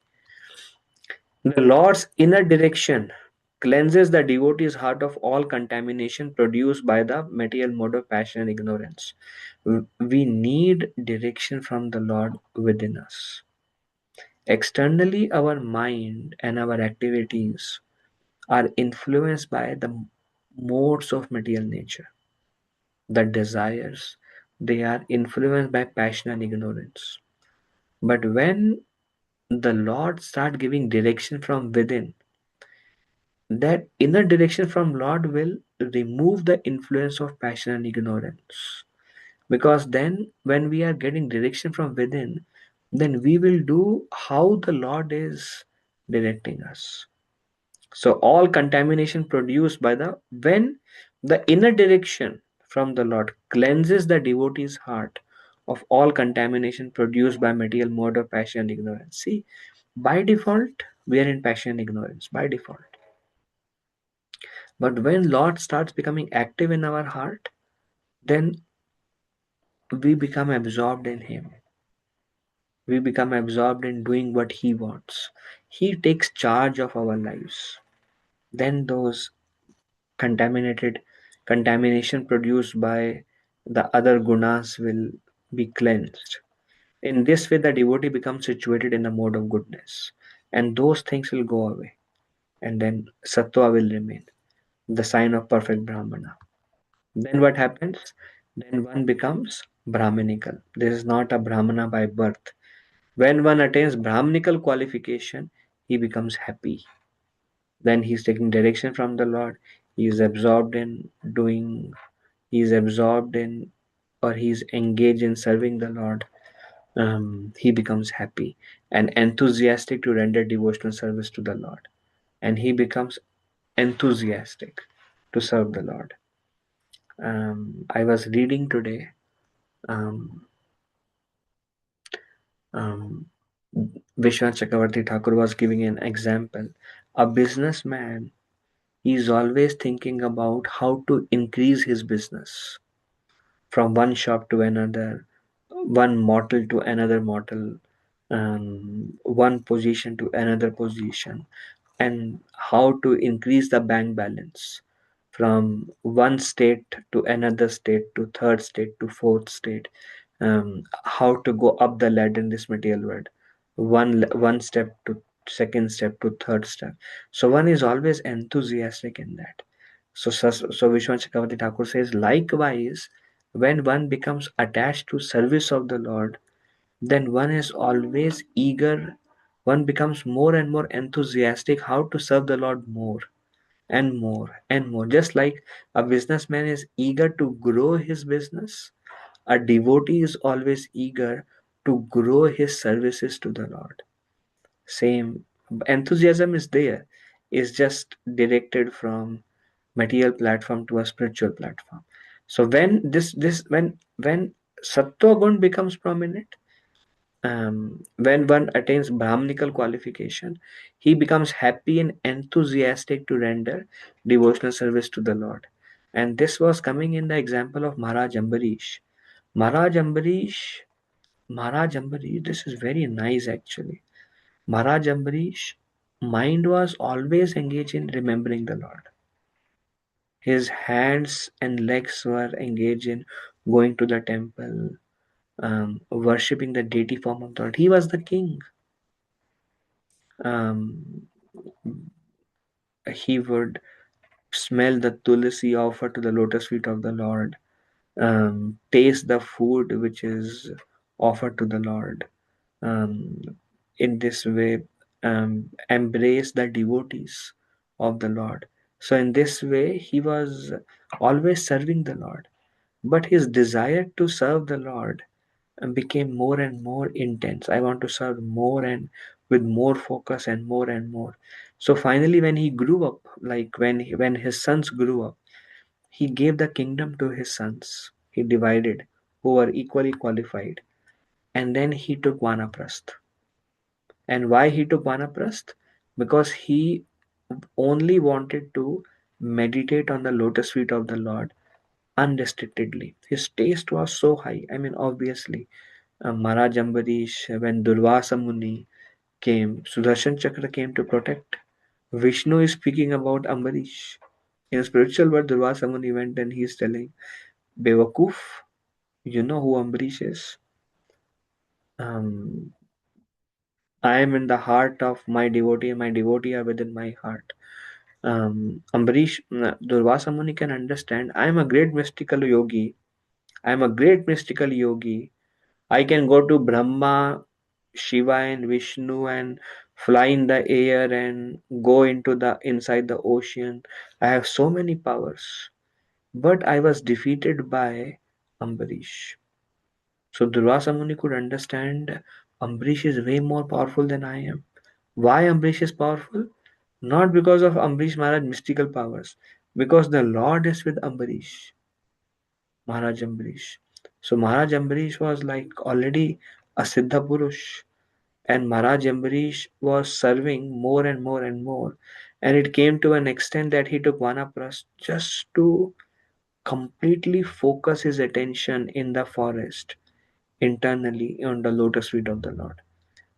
The Lord's inner direction cleanses the devotee's heart of all contamination produced by the material mode of passion and ignorance. We need direction from the Lord within us. Externally, our mind and our activities are influenced by the modes of material nature, the desires. They are influenced by passion and ignorance. But when the Lord starts giving direction from within, that inner direction from Lord will remove the influence of passion and ignorance. Because then, when we are getting direction from within, then we will do how the Lord is directing us. So all contamination produced by when the inner direction from the Lord cleanses the devotee's heart of all contamination produced by material mode of passion and ignorance. See, by default, we are in passion and ignorance, by default. But when Lord starts becoming active in our heart, then we become absorbed in Him. We become absorbed in doing what He wants. He takes charge of our lives. Then those contamination produced by the other gunas will be cleansed. In this way, the devotee becomes situated in the mode of goodness, and those things will go away, and then sattva will remain, the sign of perfect brahmana. Then what happens? Then one becomes brahminical. This is not a brahmana by birth. When one attains brahminical qualification, he becomes happy. Then he is taking direction from the Lord. He is absorbed in doing, he is absorbed in, or he is engaged in serving the Lord. He becomes happy and enthusiastic to render devotional service to the Lord. And he becomes enthusiastic to serve the Lord. I was reading today. Um, um, Vishwanath Chakravarti Thakur was giving an example. A businessman is always thinking about how to increase his business from one shop to another, one model to another model, one position to another position, and how to increase the bank balance from one state to another state to third state to fourth state, how to go up the ladder in this material world, one step to second step to third step. So one is always enthusiastic in that. So Vishwanath Chakravarti Thakur says, likewise, when one becomes attached to service of the Lord, then one is always eager, one becomes more and more enthusiastic how to serve the Lord more and more and more. Just like a businessman is eager to grow his business, a devotee is always eager to grow his services to the Lord. Same enthusiasm is there, is just directed from material platform to a spiritual platform. So when when sattva gun becomes prominent, when one attains brahminical qualification, he becomes happy and enthusiastic to render devotional service to the Lord. And this was coming in the example of Maharaj Ambarish. Maharaj Ambarish, Maharaj Ambarish, this is very nice actually. Maharaj Ambarish, mind was always engaged in remembering the Lord. His hands and legs were engaged in going to the temple, worshipping the deity form of the Lord. He was the king. Um, he would smell the tulsi offered to the lotus feet of the Lord, taste the food which is offered to the Lord. In this way, embrace the devotees of the Lord. So, in this way, he was always serving the Lord. But his desire to serve the Lord became more and more intense. I want to serve more and with more focus and more and more. So finally, when he grew up, like when his sons grew up, he gave the kingdom to his sons. He divided who were equally qualified, and then he took vanaprasth. And why he took vanaprasth? Because he only wanted to meditate on the lotus feet of the Lord unrestrictedly. His taste was so high. I mean, obviously, Maharaj Ambarish, when Durvasa Muni came, Sudarshan Chakra came to protect. Vishnu is speaking about Ambarish. In spiritual world, Durvasa Muni went and he is telling, Bewakuf, you know who Ambarish is? Um, I am in the heart of my devotee, and my devotee are within my heart. Ambarish, Durvasa Muni can understand, I am a great mystical yogi. I am a great mystical yogi. I can go to Brahma, Shiva and Vishnu and fly in the air and go into the inside the ocean. I have so many powers. But I was defeated by Ambarish. So Durvasa Muni could understand Ambarish is way more powerful than I am. Why Ambarish is powerful? Not because of Ambarish Maharaj mystical powers, because the Lord is with Ambarish, Maharaj Ambarish. So Maharaj Ambarish was like already a Siddha Purush, and Maharaj Ambarish was serving more and more and more. And it came to an extent that he took Vanaprasth just to completely focus his attention in the forest internally on the lotus feet of the Lord.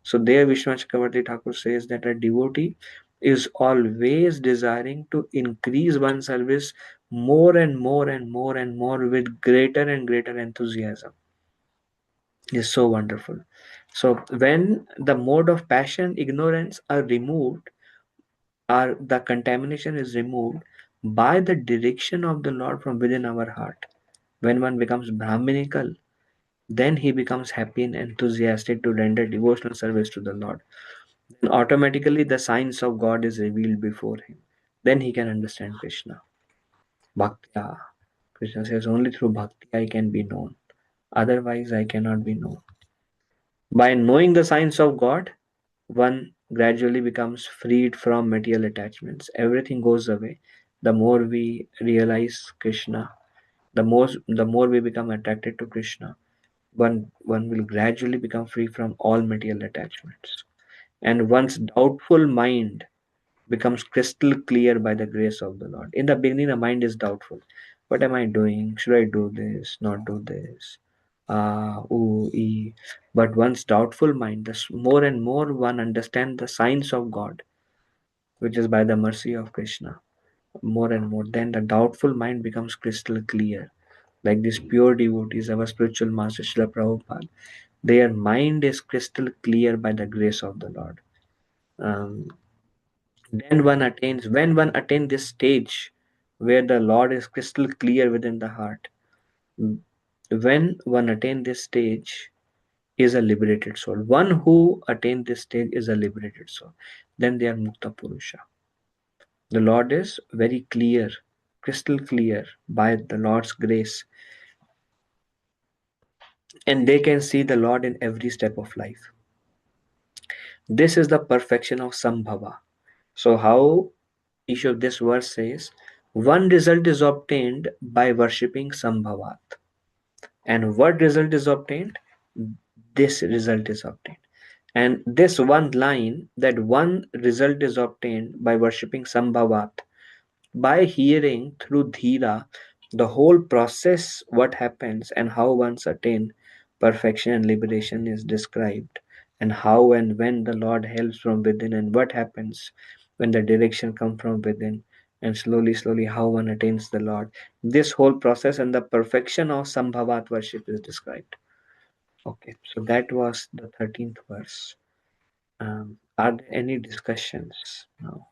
So there Vishwanath Chakravarti Thakur says that a devotee is always desiring to increase one's service more and more and more and more with greater and greater enthusiasm. Is so wonderful. So when the mode of passion, ignorance are removed, or the contamination is removed by the direction of the Lord from within our heart, when one becomes Brahminical, then he becomes happy and enthusiastic to render devotional service to the Lord. Then automatically the signs of God is revealed before him. Then he can understand Krishna. Bhakti. Krishna says, only through bhakti I can be known. Otherwise I cannot be known. By knowing the signs of God, one gradually becomes freed from material attachments. Everything goes away. The more we realize Krishna, the more we become attracted to Krishna. One will gradually become free from all material attachments. And one's doubtful mind becomes crystal clear by the grace of the Lord. In the beginning, the mind is doubtful. What am I doing? Should I do this? Not do this? Ooh, ee. But one's doubtful mind, the more and more one understands the signs of God, which is by the mercy of Krishna, more and more, then the doubtful mind becomes crystal clear. Like these pure devotees, our spiritual master Srila Prabhupada, their mind is crystal clear by the grace of the Lord. Then when one attains this stage where the Lord is crystal clear within the heart, when one attains this stage, is a liberated soul. One who attains this stage is a liberated soul. Then they are Mukta Purusha. The Lord is very clear, crystal clear by the Lord's grace, and they can see the Lord in every step of life. This is the perfection of Sambhava. So how this verse says, one result is obtained by worshipping Sambhavat. And what result is obtained? This result is obtained. And this one line, that one result is obtained by worshipping Sambhavat, by hearing through Dhira the whole process, what happens and how one's attain perfection and liberation is described, and how and when the Lord helps from within, and what happens when the direction comes from within, and slowly how one attains the Lord. This whole process and the perfection of Sambhavat worship is described. Okay, so that was the 13th verse. Are there any discussions now?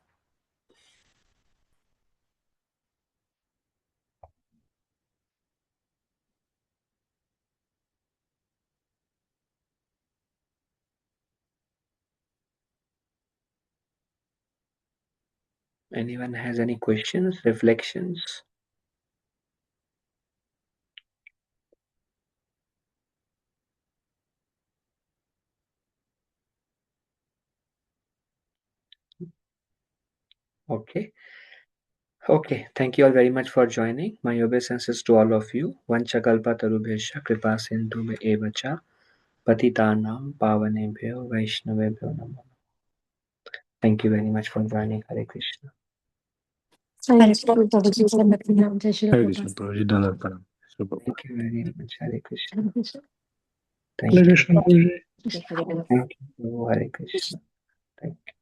Anyone has any questions, reflections? Okay. Okay, thank you all very much for joining. My obeisances to all of you. Vanchakalpa tarubhesha kripa sindhu me evacha patitanam pavanebhyo vaishnavebhyo namo. Thank you very much for joining. Hare Krishna. Hare Krishna Prabhuji, Dandavat Pranam, Jai Shri Hare Prabhupada. Krishna, Prabhuji, Dandavat Pranam. Shri Prabhupada. Thank you very much. Hare Krishna. Hare Krishna. Thank Hare you. Krishna, Prabhuji. Thank you. Hare Krishna. Thank you.